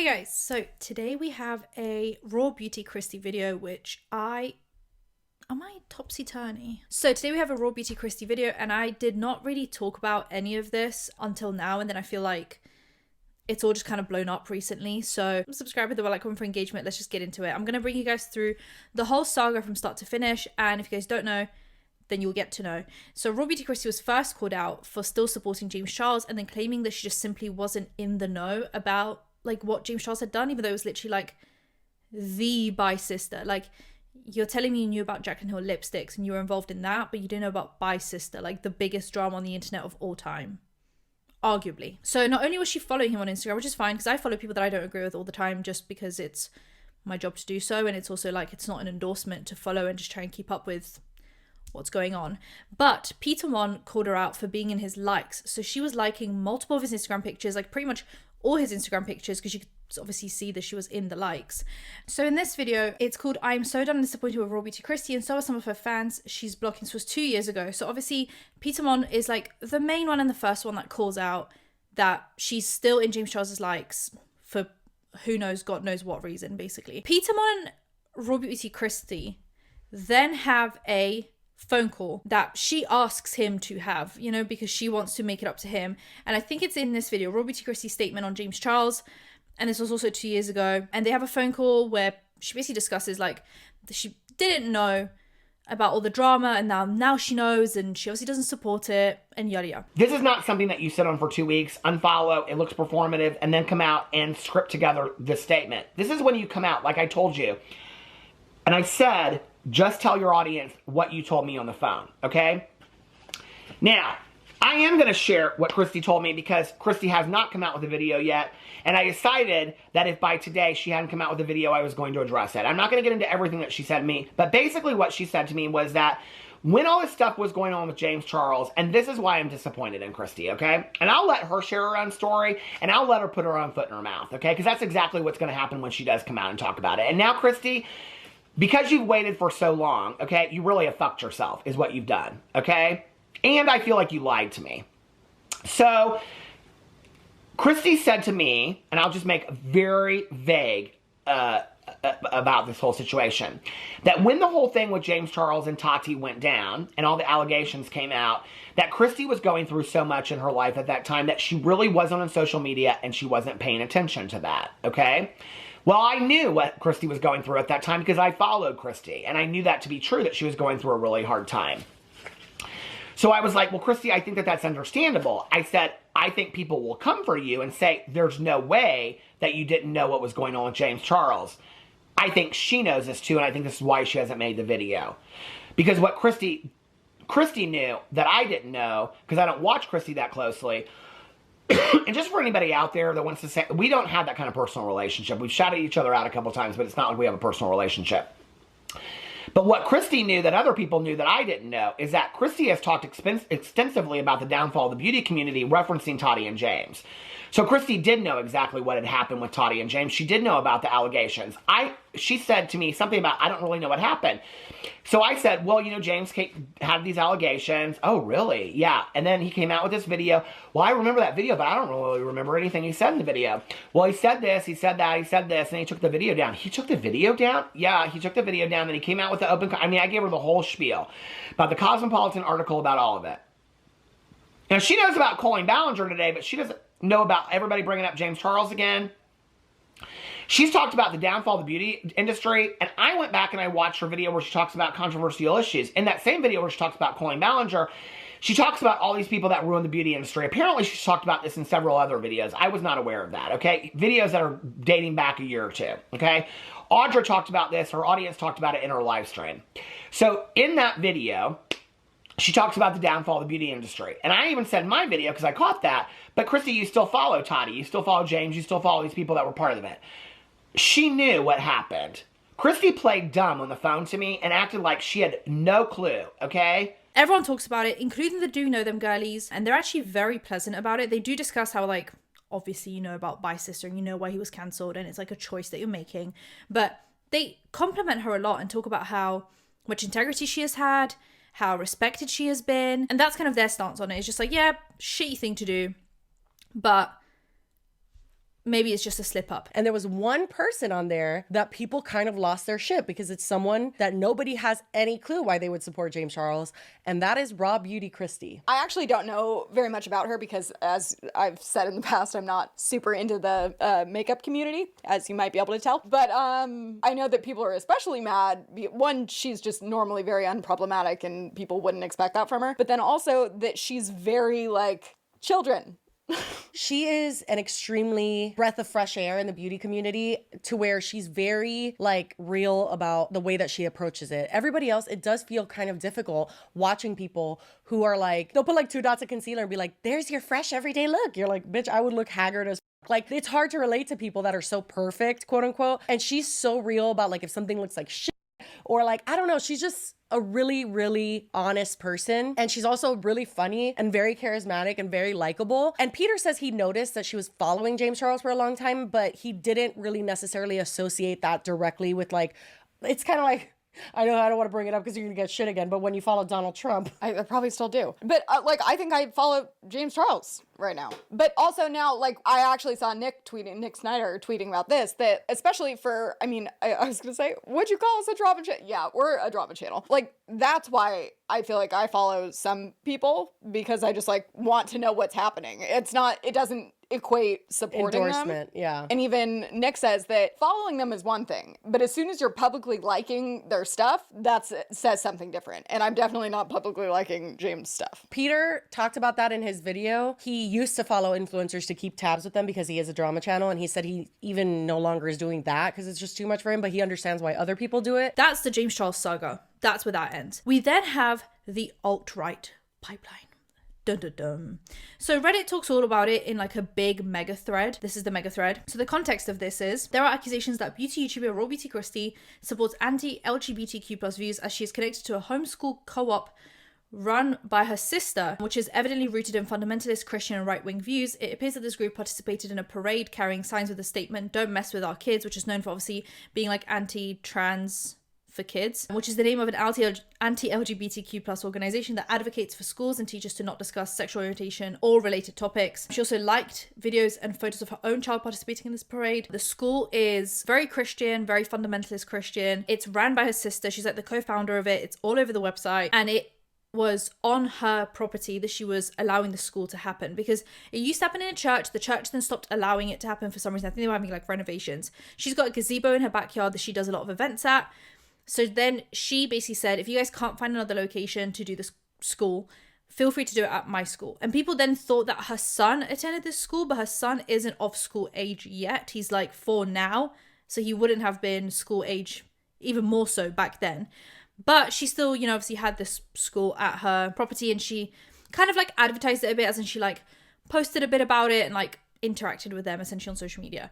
Hey guys, so today we have a Raw Beauty Kristi video, which am I topsy-turvy? So today we have a Raw Beauty Kristi video, and I did not really talk about any of this until now, and then I feel like it's all just kind of blown up recently. So subscribe with the bell icon for engagement. Let's just get into it. I'm going to bring you guys through the whole saga from start to finish, and if you guys don't know, then you'll get to know. So Raw Beauty Kristi was first called out for still supporting James Charles and then claiming that she just simply wasn't in the know about like what James Charles had done, even though it was literally like the bi sister. Like, you're telling me you knew about Jaclyn Hill lipsticks and you were involved in that, but you didn't know about bi sister, like the biggest drama on the internet of all time, arguably. So not only was she following him on Instagram, which is fine because I follow people that I don't agree with all the time just because it's my job to do so, and it's also like it's not an endorsement to follow and just try and keep up with what's going on. But Peter Monn called her out for being in his likes. So she was liking multiple of his Instagram pictures, like pretty much all his Instagram pictures, because you could obviously see that she was in the likes. So in this video, it's called I Am So Done and Disappointed with Raw Beauty Kristi, and so are some of her fans. She's blocking. This was 2 years ago. So obviously Peter Monn is like the main one and the first one that calls out that she's still in James Charles's likes for who knows, God knows what reason, basically. Peter Monn and Raw Beauty Kristi then have a phone call that she asks him to have, you know, because she wants to make it up to him. And I think it's in this video, Raw Beauty Kristi's statement on James Charles, and this was also 2 years ago, and they have a phone call where she basically discusses like she didn't know about all the drama, and now she knows, and she obviously doesn't support it, and yada yada. This is not something that you sit on for 2 weeks, unfollow, it looks performative, and then come out and script together this statement. This is when you come out, like I told you, and I said, just tell your audience what you told me on the phone, okay? Now, I am going to share what Kristi told me because Kristi has not come out with a video yet, and I decided that if by today she hadn't come out with a video, I was going to address it. I'm not going to get into everything that she said to me, but basically what she said to me was that when all this stuff was going on with James Charles, and this is why I'm disappointed in Kristi, okay? And I'll let her share her own story, and I'll let her put her own foot in her mouth, okay? Because that's exactly what's going to happen when she does come out and talk about it. And now, Kristi, because you've waited for so long, okay, you really have fucked yourself, is what you've done, okay? And I feel like you lied to me. So, Kristi said to me, and I'll just make very vague about this whole situation, that when the whole thing with James Charles and Tati went down, and all the allegations came out, that Kristi was going through so much in her life at that time that she really wasn't on social media, and she wasn't paying attention to that, okay? Well, I knew what Kristi was going through at that time because I followed Kristi, and I knew that to be true, that she was going through a really hard time. So I was like, well, Kristi, I think that that's understandable. I said, I think people will come for you and say, there's no way that you didn't know what was going on with James Charles. I think she knows this too, and I think this is why she hasn't made the video. Because what Kristi knew that I didn't know, because I don't watch Kristi that closely, and just for anybody out there that wants to say, we don't have that kind of personal relationship. We've shouted each other out a couple times, but it's not like we have a personal relationship. But what Kristi knew that other people knew that I didn't know is that Kristi has talked extensively about the downfall of the beauty community, referencing Tati and James. So Kristi did know exactly what had happened with Tati and James. She did know about the allegations. She said to me something about, I don't really know what happened. So I said, well, you know, James had these allegations. Oh, really? Yeah. And then he came out with this video. Well, I remember that video, but I don't really remember anything he said in the video. Well, he said this, he said that, he said this, and he took the video down. He took the video down? Yeah, he took the video down. Then he came out with the I gave her the whole spiel about the Cosmopolitan article, about all of it. Now, she knows about Colleen Ballinger today, but she doesn't know about everybody bringing up James Charles again. She's talked about the downfall of the beauty industry, and I went back and I watched her video where she talks about controversial issues. In that same video where she talks about Colleen Ballinger, she talks about all these people that ruined the beauty industry. Apparently, she's talked about this in several other videos. I was not aware of that, okay? Videos that are dating back a year or two, okay? Audra talked about this. Her audience talked about it in her live stream. So, in that video, she talks about the downfall of the beauty industry. And I even said in my video, because I caught that, but Kristi, you still follow Tati, you still follow James, you still follow these people that were part of it. She knew what happened. Kristi played dumb on the phone to me and acted like she had no clue, okay? Everyone talks about it, including the Do Know Them girlies, and they're actually very pleasant about it. They do discuss how, like, obviously you know about Bi Sister and you know why he was cancelled, and it's like a choice that you're making. But they compliment her a lot and talk about how much integrity she has had, how respected she has been. And that's kind of their stance on it. It's just like, yeah, shitty thing to do, but maybe it's just a slip up. And there was one person on there that people kind of lost their shit because it's someone that nobody has any clue why they would support James Charles, and that is Raw Beauty Kristi. I actually don't know very much about her because, as I've said in the past, I'm not super into the makeup community, as you might be able to tell. But I know that people are especially mad. One, she's just normally very unproblematic and people wouldn't expect that from her. But then also that she's very, like, children. She is an extremely breath of fresh air in the beauty community, to where she's very like real about the way that she approaches it. Everybody else, it does feel kind of difficult watching people who are like, they'll put like 2 dots of concealer and be like, there's your fresh everyday look. You're like, bitch, I would look haggard as like, it's hard to relate to people that are so perfect, quote unquote. And she's so real about like if something looks like shit, or like, I don't know, she's just a really, really honest person. And she's also really funny and very charismatic and very likable. And Peter says he noticed that she was following James Charles for a long time, but he didn't really necessarily associate that directly with like, it's kind of like, I know I don't want to bring it up because you're going to get shit again, but when you follow Donald Trump. I probably still do. But, like, I think I follow James Charles right now. But also now, like, I actually saw Nick Snyder tweeting about this, that especially for, I mean, I was going to say, would you call us a drama channel? Yeah, we're a drama channel. Like, that's why I feel like I follow some people, because I just, like, want to know what's happening. It doesn't equate supporting endorsement, them. Yeah. And even Nick says that following them is one thing, but as soon as you're publicly liking their stuff, that says something different. And I'm definitely not publicly liking James' stuff. Peter talked about that in his video. He used to follow influencers to keep tabs with them because he is a drama channel, and he said he even no longer is doing that because it's just too much for him, but he understands why other people do it. That's the James Charles saga. That's where that ends. We then have the alt-right pipeline. Dun, dun, dun. So Reddit talks all about it in like a big mega thread. This is the mega thread. So the context of this is there are accusations that beauty YouTuber Raw Beauty Kristi supports anti-LGBTQ plus views as she is connected to a homeschool co-op run by her sister, which is evidently rooted in fundamentalist Christian and right-wing views. It appears that this group participated in a parade carrying signs with the statement, "Don't mess with our kids," which is known for obviously being like anti-trans for kids, which is the name of an anti-LGBTQ plus organization that advocates for schools and teachers to not discuss sexual orientation or related topics. She also liked videos and photos of her own child participating in this parade. The school is very Christian, very fundamentalist Christian. It's ran by her sister. She's like the co-founder of it. It's all over the website, and it was on her property that she was allowing the school to happen, because it used to happen in a church. The church then stopped allowing it to happen for some reason. I think they were having like renovations. She's got a gazebo in her backyard that she does a lot of events at. So then she basically said, if you guys can't find another location to do this school, feel free to do it at my school. And people then thought that her son attended this school, but her son isn't of school age yet. He's like 4 now, so he wouldn't have been school age, even more so back then. But she still, you know, obviously had this school at her property, and she kind of like advertised it a bit, as in she like posted a bit about it and like interacted with them essentially on social media.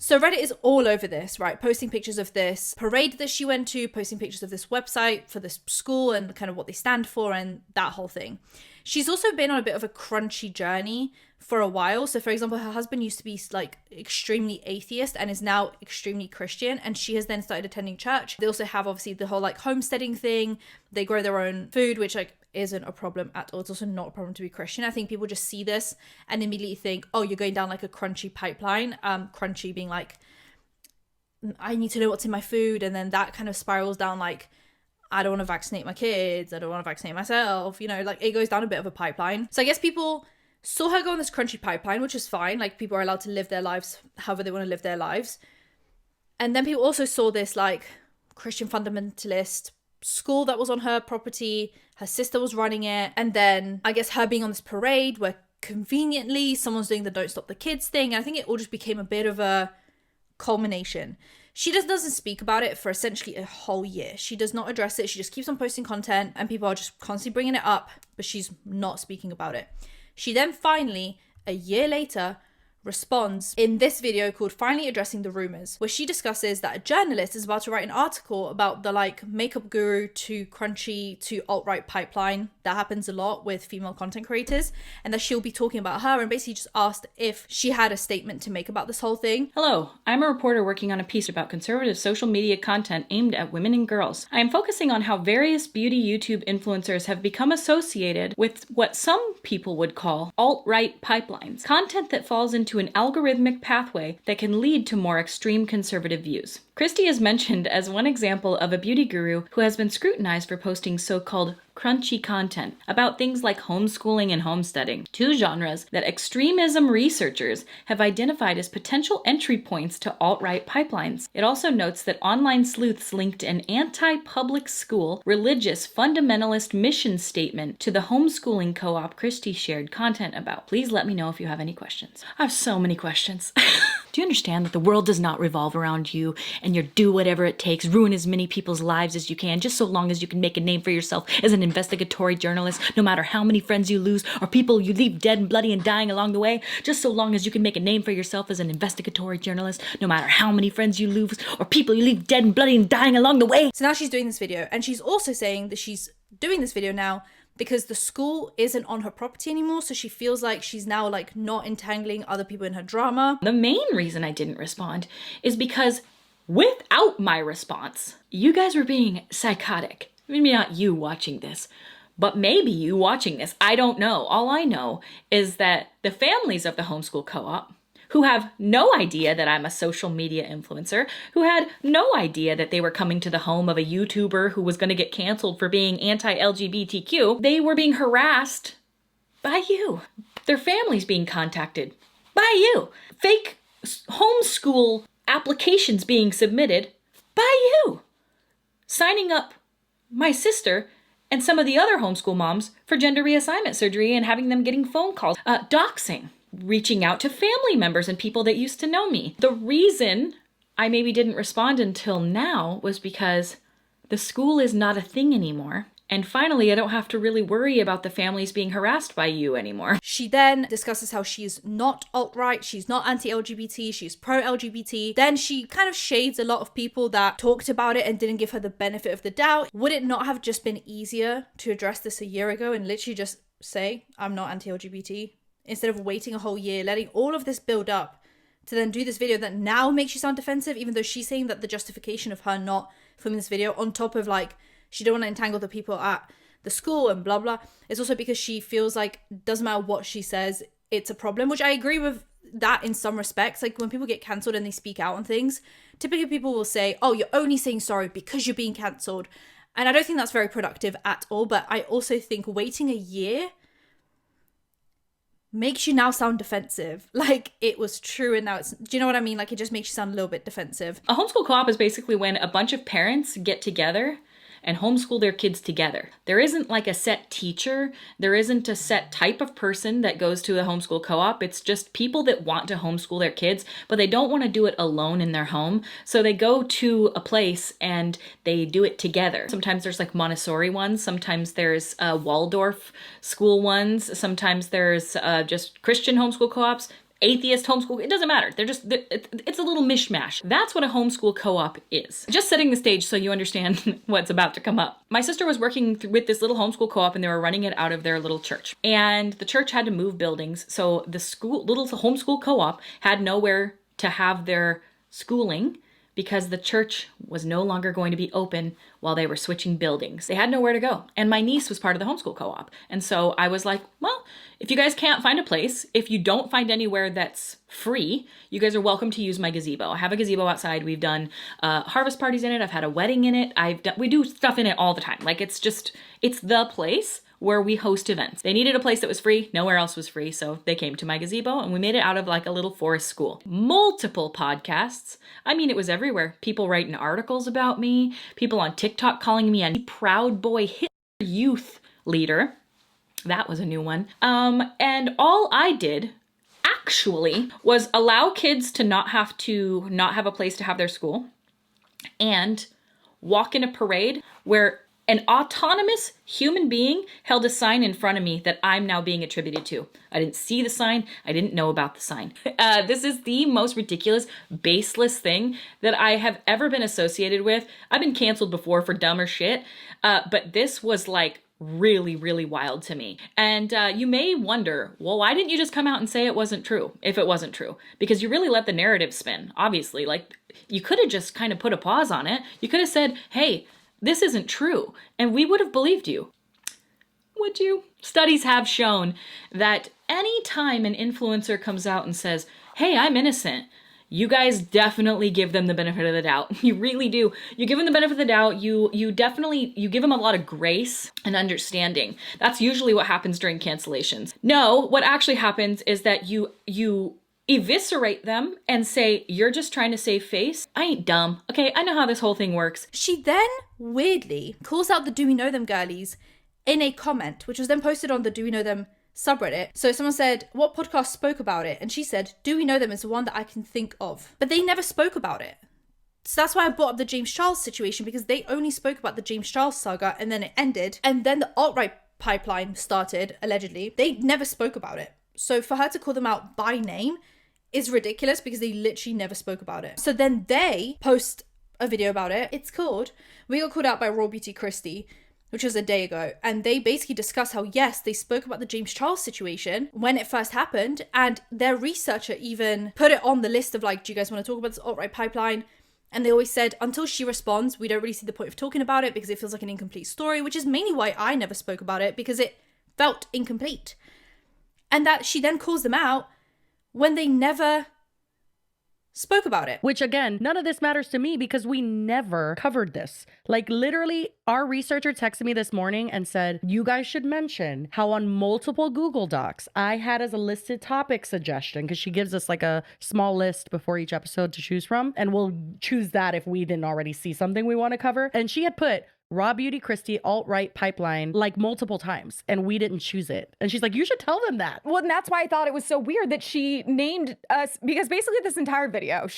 So Reddit is all over this, right? Posting pictures of this parade that she went to, posting pictures of this website for this school and kind of what they stand for and that whole thing. She's also been on a bit of a crunchy journey for a while. So for example, her husband used to be like extremely atheist and is now extremely Christian, and she has then started attending church. They also have obviously the whole like homesteading thing. They grow their own food, which like isn't a problem at all. It's also not a problem to be Christian. I think people just see this and immediately think, oh, you're going down like a crunchy pipeline. Crunchy being like, I need to know what's in my food, and then that kind of spirals down like, I don't want to vaccinate my kids, I don't want to vaccinate myself, you know, like it goes down a bit of a pipeline. So I guess people saw her go on this crunchy pipeline, which is fine. Like people are allowed to live their lives however they want to live their lives. And then people also saw this like Christian fundamentalist school that was on her property. Her sister was running it. And then I guess her being on this parade where conveniently someone's doing the "Don't Stop the Kids" thing. And I think it all just became a bit of a culmination. She just doesn't speak about it for essentially a whole year. She does not address it. She just keeps on posting content and people are just constantly bringing it up, but she's not speaking about it. She then finally, a year later, responds in this video called "Finally Addressing the Rumors," where she discusses that a journalist is about to write an article about the like makeup guru to crunchy to alt-right pipeline that happens a lot with female content creators, and that she'll be talking about her, and basically just asked if she had a statement to make about this whole thing. Hello, I'm a reporter working on a piece about conservative social media content aimed at women and girls. I am focusing on how various beauty YouTube influencers have become associated with what some people would call alt-right pipelines, content that falls into to an algorithmic pathway that can lead to more extreme conservative views. Kristi is mentioned as one example of a beauty guru who has been scrutinized for posting so-called crunchy content about things like homeschooling and homesteading, two genres that extremism researchers have identified as potential entry points to alt-right pipelines. It also notes that online sleuths linked an anti-public school, religious, fundamentalist mission statement to the homeschooling co-op Kristi shared content about. Please let me know if you have any questions. I have so many questions. Do you understand that the world does not revolve around you and you do whatever it takes, ruin as many people's lives as you can, just so long as you can make a name for yourself as an investigatory journalist, no matter how many friends you lose or people you leave dead and bloody and dying along the way, just so long as you can make a name for yourself as an investigatory journalist, no matter how many friends you lose or people you leave dead and bloody and dying along the way. So now she's doing this video, and she's also saying that she's doing this video now because the school isn't on her property anymore, so she feels like she's now like not entangling other people in her drama. The main reason I didn't respond is because without my response, you guys were being psychotic. Maybe not you watching this, but maybe you watching this. I don't know. All I know is that the families of the homeschool co-op, who have no idea that I'm a social media influencer, who had no idea that they were coming to the home of a YouTuber who was going to get canceled for being anti-LGBTQ, they were being harassed by you. Their families being contacted by you. Fake homeschool applications being submitted by you. Signing up my sister and some of the other homeschool moms for gender reassignment surgery and having them getting phone calls. Doxing. Reaching out to family members and people that used to know me. The reason I maybe didn't respond until now was because the school is not a thing anymore. And finally, I don't have to really worry about the families being harassed by you anymore. She then discusses how she's not alt-right, she's not anti-LGBT, she's pro-LGBT. Then she kind of shades a lot of people that talked about it and didn't give her the benefit of the doubt. Would it not have just been easier to address this a year ago and literally just say, I'm not anti-LGBT? Instead of waiting a whole year, letting all of this build up to then do this video that now makes you sound defensive, even though she's saying that the justification of her not filming this video, on top of like, she don't want to entangle the people at the school and blah, blah, it's also because she feels like doesn't matter what she says, it's a problem, which I agree with that in some respects. Like when people get cancelled and they speak out on things, typically people will say, oh, you're only saying sorry because you're being cancelled. And I don't think that's very productive at all. But I also think waiting a year makes you now sound defensive. Like it was true and now it's, do you know what I mean? Like it just makes you sound a little bit defensive. A homeschool co-op is basically when a bunch of parents get together and homeschool their kids together. There isn't like a set teacher. There isn't a set type of person that goes to a homeschool co-op. It's just people that want to homeschool their kids, but they don't want to do it alone in their home. So they go to a place and they do it together. Sometimes there's like Montessori ones. Sometimes there's Waldorf school ones. Sometimes there's just Christian homeschool co-ops. Atheist homeschool, it doesn't matter. It's a little mishmash. That's what a homeschool co-op is. Just setting the stage so you understand what's about to come up. My sister was working with this little homeschool co-op and they were running it out of their little church. And the church had to move buildings. So the little homeschool co-op had nowhere to have their schooling because the church was no longer going to be open while they were switching buildings. They had nowhere to go. And my niece was part of the homeschool co-op. And so I was like, well, if you guys can't find a place, if you don't find anywhere that's free, you guys are welcome to use my gazebo. I have a gazebo outside. We've done harvest parties in it. I've had a wedding in it. We do stuff in it all the time. Like it's the place where we host events. They needed a place that was free. Nowhere else was free. So they came to my gazebo and we made it out of like a little forest school. Multiple podcasts. I mean, it was everywhere. People writing articles about me. People on TikTok calling me a Proud Boy Hitler youth leader. That was a new one. And all I did actually was allow kids to not have a place to have their school and walk in a parade where an autonomous human being held a sign in front of me that I'm now being attributed to. I didn't see the sign. I didn't know about the sign. This is the most ridiculous, baseless thing that I have ever been associated with. I've been canceled before for dumber shit, but this was like really, really wild to me. And you may wonder, well, why didn't you just come out and say it wasn't true if it wasn't true? Because you really let the narrative spin, obviously. Like, you could have just kind of put a pause on it. You could have said, hey, this isn't true, and we would have believed you. Would you? Studies have shown that any time an influencer comes out and says, hey, I'm innocent. You guys definitely give them the benefit of the doubt. You really do. You give them the benefit of the doubt. You give them a lot of grace and understanding. That's usually what happens during cancellations. No, what actually happens is that you eviscerate them and say, you're just trying to save face. I ain't dumb. Okay, I know how this whole thing works. She then weirdly calls out the Do We Know Them girlies in a comment, which was then posted on the Do We Know Them subreddit. So someone said, what podcast spoke about it? And she said, Do We Know Them is the one that I can think of. But they never spoke about it. So that's why I brought up the James Charles situation, because they only spoke about the James Charles saga and then it ended. And then the alt-right pipeline started, allegedly. They never spoke about it. So for her to call them out by name is ridiculous, because they literally never spoke about it. So then they post a video about it. It's called We Got Called Out by Raw Beauty Kristi, which was a day ago. And they basically discuss how, yes, they spoke about the James Charles situation when it first happened. And their researcher even put it on the list of like, do you guys want to talk about this alt-right pipeline? And they always said, until she responds, we don't really see the point of talking about it, because it feels like an incomplete story, which is mainly why I never spoke about it, because it felt incomplete. And that she then calls them out when they never spoke about it. Which again, none of this matters to me because we never covered this. Like literally, our researcher texted me this morning and said, you guys should mention how on multiple Google Docs I had as a listed topic suggestion, because she gives us like a small list before each episode to choose from. And we'll choose that if we didn't already see something we want to cover. And she had put Raw Beauty Kristi alt-right pipeline like multiple times, and we didn't choose it. And she's like, you should tell them that. Well, and that's why I thought it was so weird that she named us, because basically this entire video,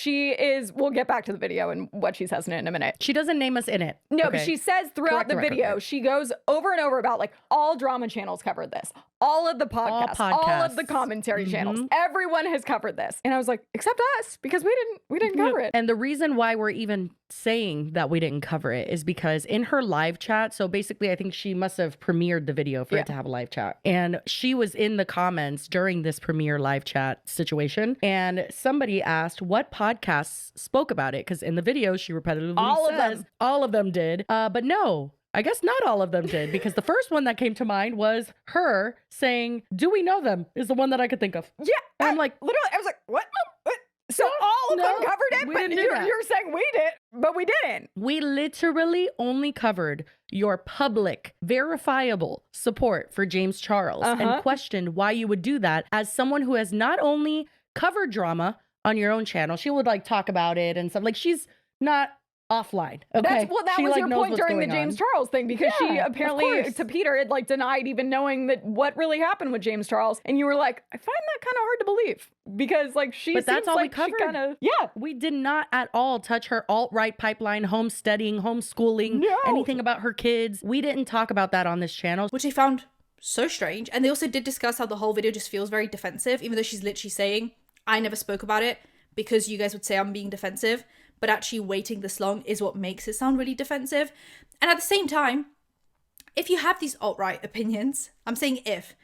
we'll get back to the video and what she says in a minute. She doesn't name us in it. No, okay. But she says throughout the video, she goes over and over about like all drama channels covered this. All of the podcasts, all of the commentary channels, everyone has covered this. And I was like, except us, because we didn't cover it. And the reason why we're even saying that we didn't cover it is because in her live chat, so basically I think she must have premiered the video for it to have a live chat. And she was in the comments during this premiere live chat situation. And somebody asked what podcasts spoke about it, because in the video she repetitively says all of them did. But no. I guess not all of them did, because the first one that came to mind was her saying, Do We Know Them is the one that I could think of. Yeah. And I'm like, literally, I was like, what? So all of them covered it, but you're saying we did, but we didn't. We literally only covered your public, verifiable support for James Charles and questioned why you would do that as someone who has not only covered drama on your own channel, she would like talk about it and stuff. Like she's not offline. Okay. That was your point during the James Charles thing, because she apparently to Peter had like denied even knowing that what really happened with James Charles, and you were like, I find that kind of hard to believe, because like but that's all like we covered. We did not at all touch her alt-right pipeline, homesteading, homeschooling, anything about her kids. We didn't talk about that on this channel, which I found so strange. And they also did discuss how the whole video just feels very defensive, even though she's literally saying, I never spoke about it because you guys would say I'm being defensive. But actually waiting this long is what makes it sound really defensive. And at the same time, if you have these alt-right opinions, I'm saying if,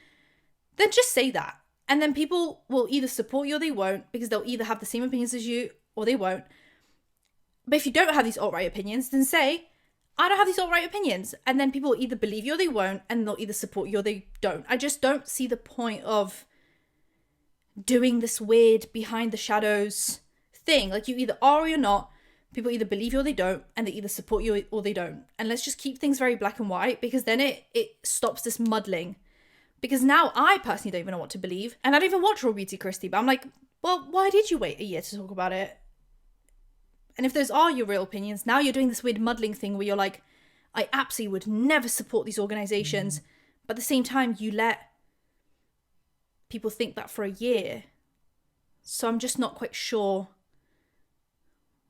then just say that. And then people will either support you or they won't, because they'll either have the same opinions as you or they won't. But if you don't have these alt-right opinions, then say, I don't have these alt-right opinions. And then people will either believe you or they won't, and they'll either support you or they don't. I just don't see the point of doing this weird behind the shadows thing. Like, you either are or you're not. People either believe you or they don't, and they either support you or they don't. And let's just keep things very black and white, because then it stops this muddling. Because now I personally don't even know what to believe, and I don't even watch Raw Beauty Kristi, but I'm like, well, why did you wait a year to talk about it? And if those are your real opinions, now you're doing this weird muddling thing where you're like, I absolutely would never support these organizations, but at the same time you let people think that for a year. So I'm just not quite sure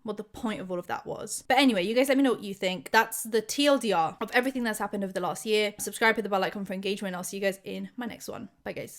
what the point of all of that was. But anyway, you guys let me know what you think. That's the TLDR of everything that's happened over the last year. Subscribe, hit the bell icon for engagement. I'll see you guys in my next one. Bye guys.